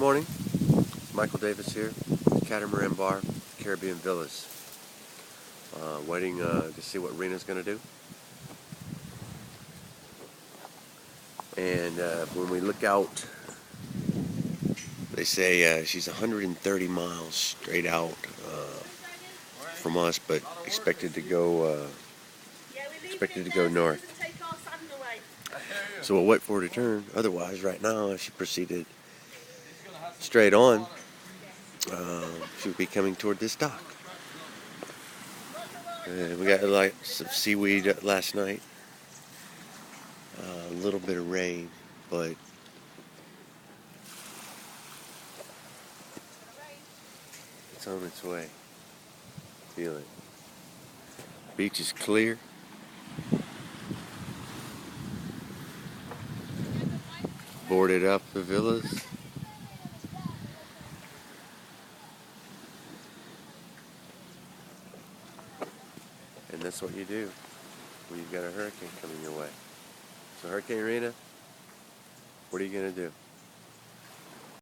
morning. Michael Davis here, Catamaran Bar, Caribbean Villas. Waiting to see what Rina's going to do. And when we look out, they say she's 130 miles straight out from us, but expected to go north. So we'll wait for her to turn. Otherwise, right now, she proceeded straight on. She would be coming toward this dock. We got like some seaweed last night. A little bit of rain, but it's on its way. Feel it. Beach is clear. Boarded up the villas. And that's what you do when you've got a hurricane coming your way. So Hurricane Rina, what are you going to do?